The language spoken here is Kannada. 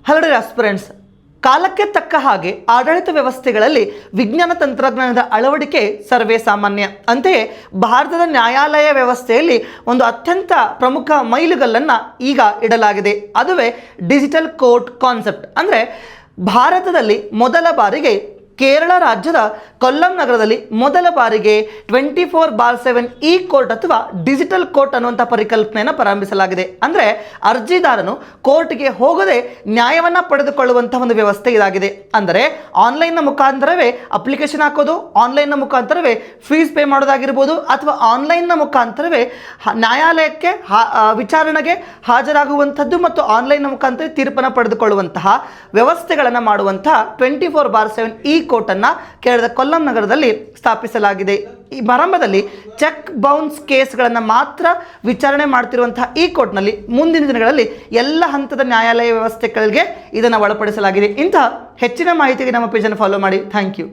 ಹಲೋ ಆಸ್ಪಿರೆಂಟ್ಸ್, ಕಾಲಕ್ಕೆ ತಕ್ಕ ಹಾಗೆ ಆಡಳಿತ ವ್ಯವಸ್ಥೆಗಳಲ್ಲಿ ವಿಜ್ಞಾನ ತಂತ್ರಜ್ಞಾನದ ಅಳವಡಿಕೆ ಸರ್ವೇ ಸಾಮಾನ್ಯ. ಅಂತೆಯೇ ಭಾರತದ ನ್ಯಾಯಾಲಯ ವ್ಯವಸ್ಥೆಯಲ್ಲಿ ಒಂದು ಅತ್ಯಂತ ಪ್ರಮುಖ ಮೈಲುಗಲ್ಲನ್ನು ಈಗ ಇಡಲಾಗಿದೆ. ಅದುವೇ ಡಿಜಿಟಲ್ ಕೋರ್ಟ್ ಕಾನ್ಸೆಪ್ಟ್. ಅಂದರೆ ಭಾರತದಲ್ಲಿ ಮೊದಲ ಬಾರಿಗೆ ಕೇರಳ ರಾಜ್ಯದ ಕೊಲ್ಲಂ ನಗರದಲ್ಲಿ ಮೊದಲ ಬಾರಿಗೆ 24/7 ಇ ಕೋರ್ಟ್ ಅಥವಾ ಡಿಜಿಟಲ್ ಕೋರ್ಟ್ ಅನ್ನುವಂಥ ಪರಿಕಲ್ಪನೆಯನ್ನು ಪ್ರಾರಂಭಿಸಲಾಗಿದೆ. ಅಂದರೆ ಅರ್ಜಿದಾರನು ಕೋರ್ಟ್ಗೆ ಹೋಗದೆ ನ್ಯಾಯವನ್ನು ಪಡೆದುಕೊಳ್ಳುವಂಥ ಒಂದು ವ್ಯವಸ್ಥೆ ಇದಾಗಿದೆ. ಅಂದರೆ ಆನ್ಲೈನ್ನ ಮುಖಾಂತರವೇ ಅಪ್ಲಿಕೇಶನ್ ಹಾಕೋದು, ಆನ್ಲೈನ್ನ ಮುಖಾಂತರವೇ ಫೀಸ್ ಪೇ ಮಾಡೋದಾಗಿರ್ಬೋದು, ಅಥವಾ ಆನ್ಲೈನ್ನ ಮುಖಾಂತರವೇ ನ್ಯಾಯಾಲಯಕ್ಕೆ ವಿಚಾರಣೆಗೆ ಹಾಜರಾಗುವಂಥದ್ದು ಮತ್ತು ಆನ್ಲೈನ್ನ ಮುಖಾಂತರ ತೀರ್ಪನ್ನು ಪಡೆದುಕೊಳ್ಳುವಂತಹ ವ್ಯವಸ್ಥೆಗಳನ್ನು ಮಾಡುವಂತಹ 24/7 ಇ ಕೋರ್ಟನ್ನು ಕೇರಳದ ಕೊಲ್ಲಂ ನಗರದಲ್ಲಿ ಸ್ಥಾಪಿಸಲಾಗಿದೆ. ಈ ಪ್ರಾರಂಭದಲ್ಲಿ ಚೆಕ್ ಬೌನ್ಸ್ ಕೇಸ್ಗಳನ್ನು ಮಾತ್ರ ವಿಚಾರಣೆ ಮಾಡ್ತಿರುವಂತಹ ಈ ಕೋರ್ಟ್ನಲ್ಲಿ ಮುಂದಿನ ದಿನಗಳಲ್ಲಿ ಎಲ್ಲ ಹಂತದ ನ್ಯಾಯಾಲಯ ವ್ಯವಸ್ಥೆಗಳಿಗೆ ಇದನ್ನು ಒಳಪಡಿಸಲಾಗಿದೆ. ಇಂತಹ ಹೆಚ್ಚಿನ ಮಾಹಿತಿಗೆ ನಮ್ಮ ಪೇಜನ್ನು ಫಾಲೋ ಮಾಡಿ. Thank you.